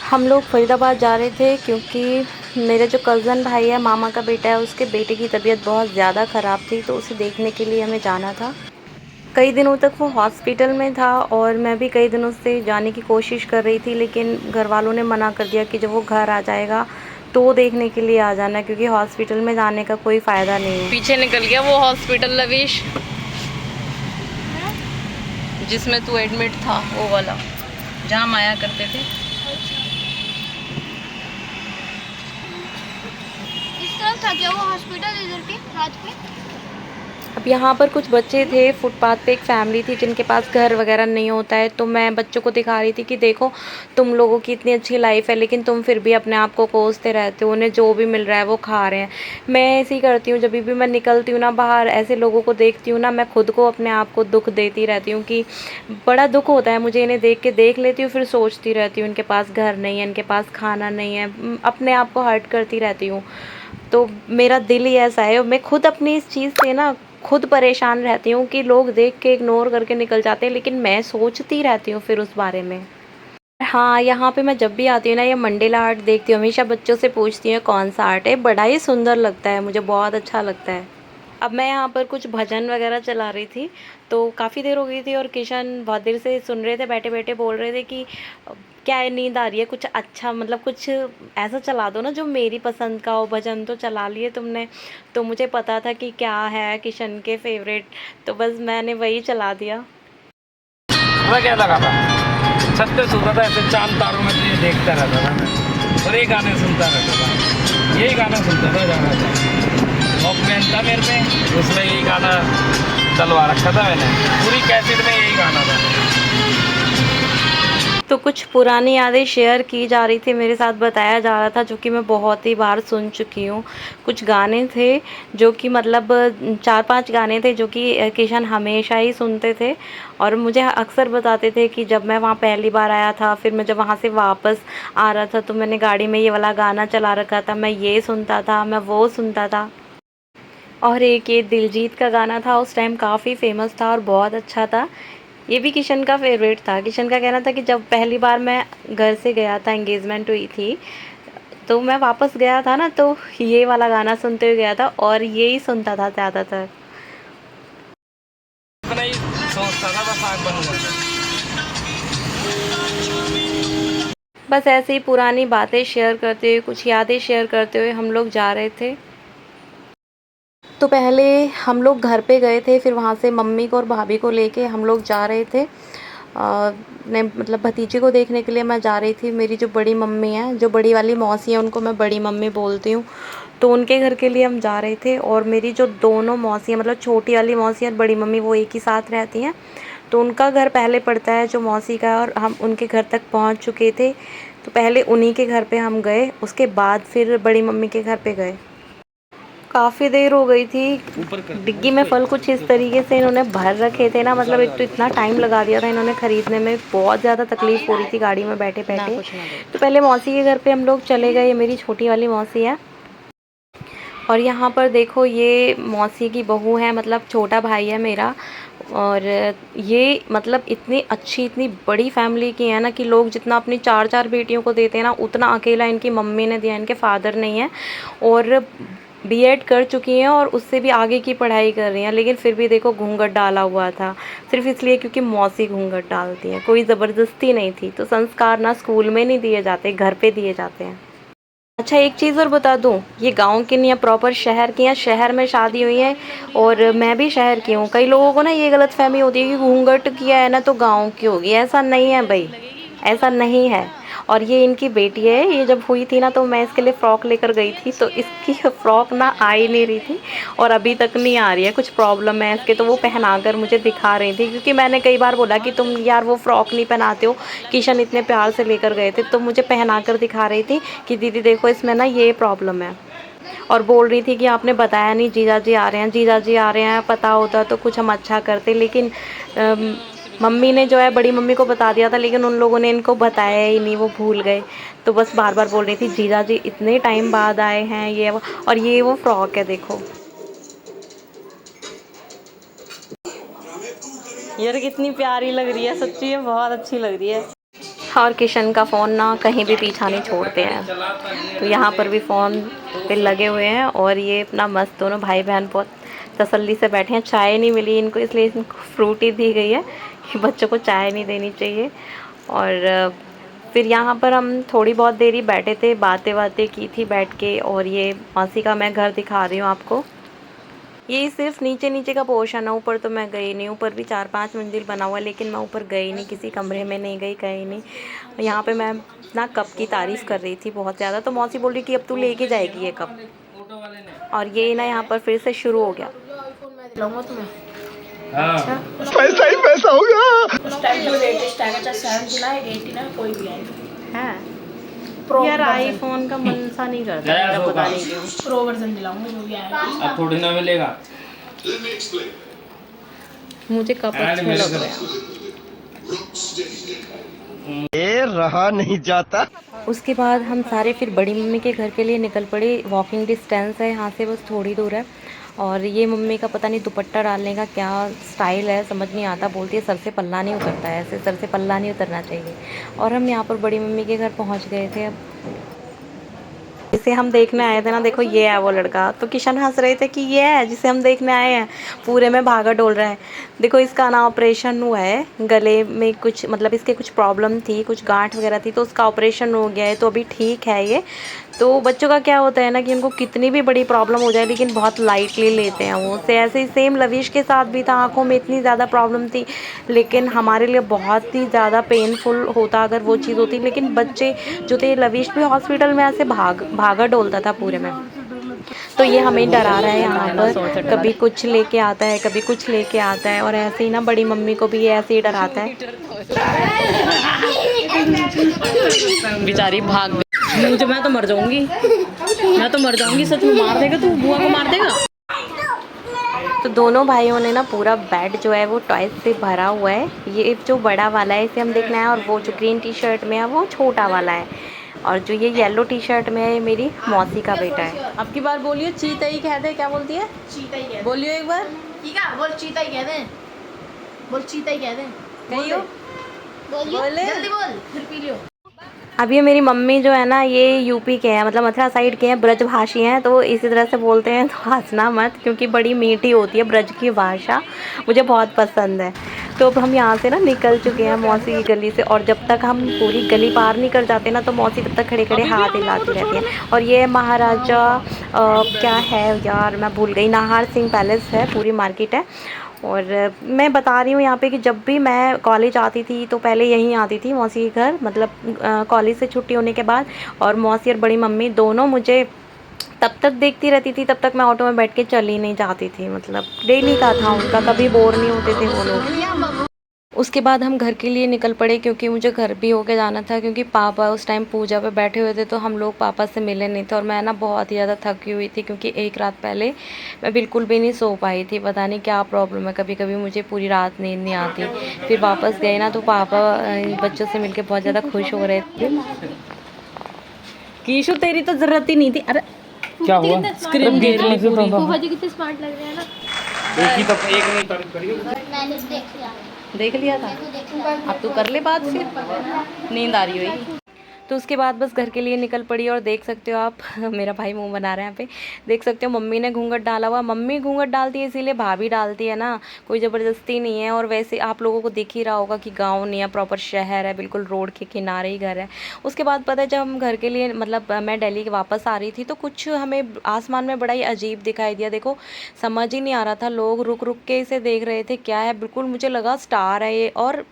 हम लोग फ़रीदाबाद जा रहे थे क्योंकि मेरा जो कज़न भाई है, मामा का बेटा है, उसके बेटे की तबीयत बहुत ज़्यादा ख़राब थी, तो उसे देखने के लिए हमें जाना था। कई दिनों तक वो हॉस्पिटल में था और मैं भी कई दिनों से जाने की कोशिश कर रही थी, लेकिन घर वालों ने मना कर दिया कि जब वो घर आ जाएगा तो वो देखने के लिए आ जाना, क्योंकि हॉस्पिटल में जाने का कोई फ़ायदा नहीं है। पीछे निकल गया वो हॉस्पिटल लवीश, जिसमें तू एडमिट था, वो वाला जहाँ हम आया करते थे। इस तरफ था क्या वो हॉस्पिटल, इधर पे रात पे? अब यहाँ पर कुछ बच्चे थे, फुटपाथ पे एक फैमिली थी जिनके पास घर वगैरह नहीं होता है, तो मैं बच्चों को दिखा रही थी कि देखो तुम लोगों की इतनी अच्छी लाइफ है, लेकिन तुम फिर भी अपने आप को कोसते रहते हो, उन्हें जो भी मिल रहा है वो खा रहे हैं। मैं ऐसे ही करती हूँ, जब भी मैं निकलती हूँ ना बाहर, ऐसे लोगों को देखती हूँ ना, मैं खुद को अपने आप को दुख देती रहती हूँ कि बड़ा दुख होता है मुझे इन्हें देख के। देख लेती हूँ फिर सोचती रहती हूँ इनके पास घर नहीं है, इनके पास खाना नहीं है, अपने आप को हर्ट करती रहती हूँ। तो मेरा दिल ही ऐसा है, मैं खुद अपनी इस चीज़ से ना खुद परेशान रहती हूँ कि लोग देख के इग्नोर करके निकल जाते हैं, लेकिन मैं सोचती रहती हूँ फिर उस बारे में। हाँ, यहाँ पे मैं जब भी आती हूँ ना, ये मंडेला आर्ट देखती हूँ, हमेशा बच्चों से पूछती हूँ कौन सा आर्ट है, बड़ा ही सुंदर लगता है, मुझे बहुत अच्छा लगता है। अब मैं यहाँ पर कुछ भजन वगैरह चला रही थी, तो काफ़ी देर हो गई थी और किशन बहुत देर से सुन रहे थे, बैठे-बैठे बोल रहे थे कि क्या है, नींद आ रही है, कुछ अच्छा मतलब कुछ ऐसा चला दो ना जो मेरी पसंद का हो। भजन तो चला लिए तुमने, तो मुझे पता था कि क्या है किशन के फ़ेवरेट, तो बस मैंने वही चला दिया। पता क्या लगा था, छत पे सोता था ऐसे चांद तारों में तुझे देखता रहता था मैं, और ये गाने सुनता रहता था, यही गाना सुनता था ज़्यादातर। वॉकमैन था मेरे पे, उसमें यही गाना डलवा रखा था मैंने, पूरी कैसेट में यही गाना था। तो कुछ पुरानी यादें शेयर की जा रही थी, मेरे साथ बताया जा रहा था, जो कि मैं बहुत ही बार सुन चुकी हूँ। कुछ गाने थे जो कि मतलब 4-5 गाने थे जो कि किशन हमेशा ही सुनते थे और मुझे अक्सर बताते थे कि जब मैं वहाँ पहली बार आया था, फिर मैं जब वहाँ से वापस आ रहा था तो मैंने गाड़ी में ये वाला गाना चला रखा था, मैं ये सुनता था, मैं वो सुनता था। और एक ये दिलजीत का गाना था, उस टाइम काफ़ी फ़ेमस था और बहुत अच्छा था। ये भी किशन का फ़ेवरेट था। किशन का कहना था कि जब पहली बार मैं घर से गया था, एंगेजमेंट हुई थी, तो मैं वापस गया था ना, तो ये वाला गाना सुनते हुए गया था और यही सुनता था ज़्यादातर। इतना ही सोचता था बस आग बनूंगा। बस ऐसे ही पुरानी बातें शेयर करते हुए, कुछ यादें शेयर करते हुए हम लोग जा रहे थे। तो पहले हम लोग घर पे गए थे, फिर वहाँ से मम्मी को और भाभी को लेके हम लोग जा रहे थे। मैं मतलब भतीजे को देखने के लिए मैं जा रही थी। मेरी जो बड़ी मम्मी हैं, जो बड़ी वाली मौसी हैं, उनको मैं बड़ी मम्मी बोलती हूँ, तो उनके घर के लिए हम जा रहे थे। और मेरी जो दोनों मौसियाँ, मतलब छोटी वाली मौसी और बड़ी मम्मी, वो एक ही साथ रहती हैं, तो उनका घर पहले पड़ता है जो मौसी का है, और हम उनके घर तक पहुँच चुके थे। तो पहले उन्हीं के घर पे हम गए, उसके बाद फिर बड़ी मम्मी के घर पे गए। काफ़ी देर हो गई थी। डिग्गी में फल कुछ इस तरीके से इन्होंने भर रखे थे ना, मतलब एक तो इतना टाइम लगा दिया था इन्होंने ख़रीदने में, बहुत ज़्यादा तकलीफ़ हो रही थी गाड़ी में बैठे बैठे। तो पहले मौसी के घर पे हम लोग चले गए, ये मेरी छोटी वाली मौसी है। और यहाँ पर देखो, ये मौसी की बहू है, मतलब छोटा भाई है मेरा। और ये मतलब इतनी अच्छी, इतनी बड़ी फैमिली की है ना, कि लोग जितना अपनी 4-4 बेटियों को देते हैं ना, उतना अकेला इनकी मम्मी ने दिया, इनके फादर नहीं है। और बीएड कर चुकी हैं और उससे भी आगे की पढ़ाई कर रही हैं, लेकिन फिर भी देखो घूंघट डाला हुआ था, सिर्फ इसलिए क्योंकि मौसी घूंघट डालती हैं, कोई ज़बरदस्ती नहीं थी। तो संस्कार ना स्कूल में नहीं दिए जाते, घर पे दिए जाते हैं। अच्छा, एक चीज़ और बता दूँ, ये गाँव की नहीं है, प्रॉपर शहर की हैं, शहर में शादी हुई है और मैं भी शहर की हूँ। कई लोगों को ना ये गलतफ़हमी होती है कि घूंघट किया है ना तो गाँव की होगी, ऐसा नहीं है भई, ऐसा नहीं है। और ये इनकी बेटी है, ये जब हुई थी ना तो मैं इसके लिए फ़्रॉक लेकर गई थी, तो इसकी फ़्रॉक ना आ ही नहीं रही थी और अभी तक नहीं आ रही है, कुछ प्रॉब्लम है इसके। तो वो पहनाकर मुझे दिखा रही थी, क्योंकि मैंने कई बार बोला कि तुम यार वो फ़्रॉक नहीं पहनाते हो, किशन इतने प्यार से लेकर गए थे, तो मुझे पहनाकर दिखा रही थी कि दीदी देखो इसमें ना ये प्रॉब्लम है। और बोल रही थी कि आपने बताया नहीं, जीजाजी आ रहे हैं, जीजाजी आ रहे हैं, पता होता तो कुछ हम अच्छा करते, लेकिन मम्मी ने जो है बड़ी मम्मी को बता दिया था, लेकिन उन लोगों ने इनको बताया ही नहीं, वो भूल गए। तो बस बार बार बोल रही थी जीजाजी इतने टाइम बाद आए हैं, ये वो। और ये वो फ्रॉक है देखो यार, कितनी प्यारी लग रही है, सच्ची में बहुत अच्छी लग रही है। और किशन का फ़ोन ना कहीं भी पीछा नहीं छोड़ते हैं, तो यहाँ पर भी फ़ोन पे लगे हुए हैं। और ये अपना मस्त दोनों भाई बहन बहुत तसल्ली से बैठे हैं। चाय नहीं मिली इनको, इसलिए इनको फ्रूटी दी गई है कि बच्चों को चाय नहीं देनी चाहिए। और फिर यहाँ पर हम थोड़ी बहुत देरी बैठे थे, बातें की थी बैठ के। और ये मौसी का मैं घर दिखा रही हूँ आपको। ये सिर्फ नीचे का पोर्शन है, ऊपर तो मैं गई नहीं। ऊपर भी 4-5 मंजिल बना हुआ है, लेकिन मैं ऊपर गई नहीं, किसी कमरे में नहीं गई, कहीं नहीं। यहाँ पे मैं ना कप की तारीफ़ कर रही थी बहुत ज़्यादा, तो मौसी बोल रही कि अब तू लेके जाएगी ये कप। और ये ना यहाँ पर फिर से शुरू हो गया। हाँ पैसा ही पैसा होगा। उस टाइम जो लेटेस्ट आएगा, चाहे 17 है 18 है, कोई भी आएगा। है यार, आईफोन का मन सा नहीं करता गया मेरा, तो पता का। नहीं क्यों। प्रो वर्जन दिलाऊंगा जो भी आएगा। अब थोड़ी ना मिलेगा। मुझे कप ऐड अच्छे मेरे लग को। रहे हैं। ये रहा नहीं जाता। उसके बाद हम सारे फिर बड़ी मम्मी के घर के लिए निकल पड़े। वॉकिंग डिस्टेंस है यहाँ से, बस थोड़ी दूर है। और ये मम्मी का पता नहीं दुपट्टा डालने का क्या स्टाइल है, समझ नहीं आता। बोलती है सर से पल्ला नहीं उतरता है, ऐसे सर से पल्ला नहीं उतरना चाहिए। और हम यहाँ पर बड़ी मम्मी के घर पहुँच गए थे। अब जिसे हम देखने आए थे ना, देखो ये है वो लड़का। तो किशन हंस रहे थे कि ये है जिसे हम देखने आए हैं, पूरे में भागा डोल रहा है। देखो इसका ना ऑपरेशन हुआ है, गले में कुछ मतलब इसके कुछ प्रॉब्लम थी, कुछ गांठ वगैरह थी, तो उसका ऑपरेशन हो गया है, तो अभी ठीक है ये। तो बच्चों का क्या होता है ना कि उनको कितनी भी बड़ी प्रॉब्लम हो जाए लेकिन बहुत लाइटली लेते हैं वो। से ऐसे ही सेम लविश के साथ भी था, आँखों में इतनी ज़्यादा प्रॉब्लम थी, लेकिन हमारे लिए बहुत ही ज़्यादा पेनफुल होता अगर वो चीज़ होती। लेकिन बच्चे जो थे, लविश भी हॉस्पिटल में ऐसे भागा डोलता था पूरे में। तो ये हमें डरा रहा है यहाँ पर, कभी कुछ लेके आता है, कभी कुछ लेके आता है। और ऐसे ही ना बड़ी मम्मी को भी ये ऐसे ही डराता है। बेचारी भाग गई। मुझे, मैं तो मर जाऊंगी, सच में मार देगा तू, बुआ को मार देगा। तो दोनों भाइयों ने ना पूरा बेड जो है वो टॉयज से भरा हुआ है। ये जो बड़ा वाला है इसे हम देखना है, और वो जो ग्रीन टी शर्ट में है वो छोटा वाला है, और जो ये येलो टी शर्ट में है ये मेरी मौसी का बेटा है। अब की बार बोलियो चीता ही कह दे। क्या बोलती है? चीता ही कह बोलियो एक बार। ठीक है, बोल चीता ही कह दे। बोल चीता ही कह दे। कहियो, बोले जल्दी बोल, फिर पी लियो। अब ये मेरी मम्मी जो है ना, ये यूपी के हैं, मतलब मथुरा साइड के हैं, ब्रजभाषी हैं, तो इसी तरह से बोलते हैं। तो हंसना मत, क्योंकि बड़ी मीठी होती है ब्रज की भाषा, मुझे बहुत पसंद है। तो अब हम यहाँ से ना निकल चुके हैं मौसी की गली से, और जब तक हम पूरी गली पार नहीं कर जाते ना, तो मौसी तब तक खड़े खड़े हाथ हिलाती रहती हैं। और ये महाराजा क्या है यार, मैं भूल गई, नाहर सिंह पैलेस है, पूरी मार्केट है। और मैं बता रही हूँ यहाँ पे कि जब भी मैं कॉलेज आती थी तो पहले यहीं आती थी मौसी के घर, मतलब कॉलेज से छुट्टी होने के बाद। और मौसी और बड़ी मम्मी दोनों मुझे तब तक देखती रहती थी, तब तक मैं ऑटो में बैठ के चली नहीं जाती थी। मतलब डेली का था उनका, कभी बोर नहीं होते थे वो लोग। उसके बाद हम घर के लिए निकल पड़े, क्योंकि मुझे घर भी होके जाना था, क्योंकि पापा उस टाइम पूजा पे बैठे हुए थे, तो हम लोग पापा से मिले नहीं थे। और मैं ना बहुत ही ज़्यादा थकी हुई थी, क्योंकि एक रात पहले मैं बिल्कुल भी नहीं सो पाई थी। पता नहीं क्या प्रॉब्लम है, कभी कभी मुझे पूरी रात नींद नहीं आती। फिर वापस गए ना, तो पापा बच्चों से मिलके बहुत ज़्यादा खुश हो रहे थे। कीशु तेरी तो जरूरत ही नहीं थी। अरे क्या हुआ? स्क्रीन गिर ली पूरी। फूफा जी कितने स्मार्ट लग रहे हैं ना। एक ही तो एक नहीं तारीफ करिए। मैंने देख लिया, देख लिया था, अब तू कर ले बात, फिर नींद आ रही होगी। तो उसके बाद बस घर के लिए निकल पड़ी। और देख सकते हो आप मेरा भाई मुंह बना रहा है यहाँ पे, देख सकते हो मम्मी ने घूंघट डाला हुआ। मम्मी घूंघट डालती है इसीलिए भाभी डालती है ना, कोई ज़बरदस्ती नहीं है। और वैसे आप लोगों को दिख ही रहा होगा कि गांव नहीं है, प्रॉपर शहर है, बिल्कुल रोड के किनारे ही घर है। उसके बाद पता है, जब हम घर के लिए मतलब मैं दिल्ली के वापस आ रही थी, तो कुछ हमें आसमान में बड़ा ही अजीब दिखाई दिया। देखो समझ ही नहीं आ रहा था, लोग रुक रुक के इसे देख रहे थे क्या है। बिल्कुल मुझे लगा स्टार है ये, और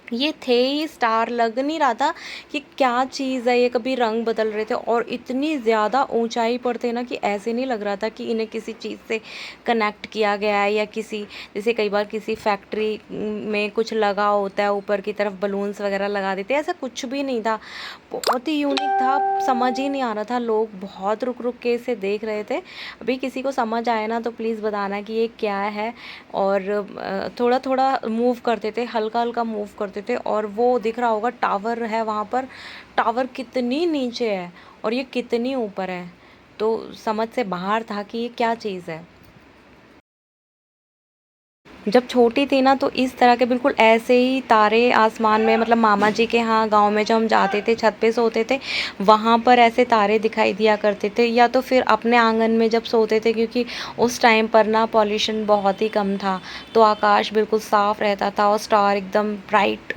ये थे ही स्टार, लग नहीं रहा था कि क्या चीज़ है ये। कभी रंग बदल रहे थे, और इतनी ज़्यादा ऊंचाई पर थे ना कि ऐसे नहीं लग रहा था कि इन्हें किसी चीज़ से कनेक्ट किया गया है, या किसी जैसे कई बार किसी फैक्ट्री में कुछ लगा होता है, ऊपर की तरफ बलून्स वगैरह लगा देते हैं, ऐसा कुछ भी नहीं था। बहुत ही यूनिक था, समझ ही नहीं आ रहा था। लोग बहुत रुक रुक के इसे देख रहे थे। अभी किसी को समझ आए ना तो प्लीज़ बताना कि ये क्या है। और थोड़ा थोड़ा मूव करते थे, हल्का हल्का मूव करते थे। और वो दिख रहा होगा टावर है वहाँ पर, टावर कितनी नीचे है और ये कितनी ऊपर है, तो समझ से बाहर था कि ये क्या चीज़ है। जब छोटी थी ना तो इस तरह के बिल्कुल ऐसे ही तारे आसमान में, मतलब मामा जी के यहाँ गांव में जब हम जाते थे छत पे सोते थे, वहाँ पर ऐसे तारे दिखाई दिया करते थे। या तो फिर अपने आंगन में जब सोते थे, क्योंकि उस टाइम पर ना पॉल्यूशन बहुत ही कम था, तो आकाश बिल्कुल साफ़ रहता था और स्टार एकदम ब्राइट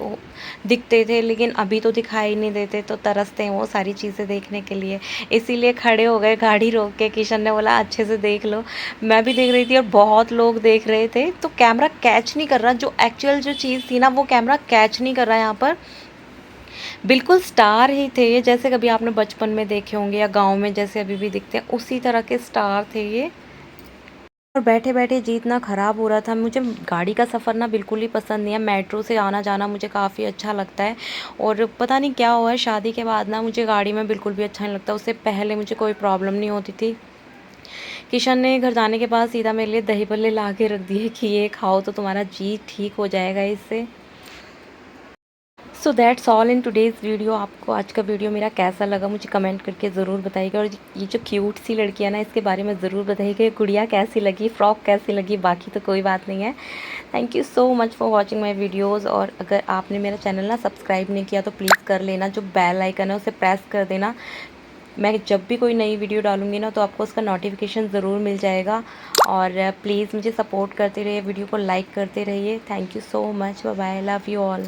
दिखते थे। लेकिन अभी तो दिखाई नहीं देते, तो तरसते हैं वो सारी चीज़ें देखने के लिए। इसीलिए खड़े हो गए गाड़ी रोक के। किशन ने बोला अच्छे से देख लो। मैं भी देख रही थी और बहुत लोग देख रहे थे, तो कैमरा कैच नहीं कर रहा, जो एक्चुअल जो चीज़ थी ना वो कैमरा कैच नहीं कर रहा। यहाँ पर बिल्कुल स्टार ही थे, जैसे कभी आपने बचपन में देखे होंगे या गांव में जैसे अभी भी दिखते हैं, उसी तरह के स्टार थे ये। और बैठे बैठे जी इतना ख़राब हो रहा था। मुझे गाड़ी का सफ़र ना बिल्कुल ही पसंद नहीं है, मेट्रो से आना जाना मुझे काफ़ी अच्छा लगता है। और पता नहीं क्या हुआ है, शादी के बाद ना मुझे गाड़ी में बिल्कुल भी अच्छा नहीं लगता। उससे पहले मुझे कोई प्रॉब्लम नहीं होती थी। किशन ने घर जाने के बाद सीधा मेरे लिए दही भल्ले ला के रख दिए कि ये खाओ तो तुम्हारा जी ठीक हो जाएगा इससे। So that's all in today's video. आपको आज का वीडियो मेरा कैसा लगा मुझे कमेंट करके ज़रूर बताइएगा। और ये जो क्यूट सी लड़की है ना, इसके बारे में ज़रूर बताइएगा। गुड़िया कैसी लगी, फ्रॉक कैसी लगी, बाकी तो कोई बात नहीं है। Thank you so much for watching my videos. और अगर आपने मेरा चैनल ना सब्सक्राइब नहीं किया तो प्लीज़ कर लेना। जो बेल आइकन है उसे प्रेस कर देना। मैं जब भी कोई नई वीडियो डालूँगी ना तो आपको उसका नोटिफिकेशन ज़रूर मिल जाएगा। और प्लीज़ मुझे सपोर्ट करते रहिए, वीडियो को लाइक करते रहिए। Thank you so much, bye bye, love you all.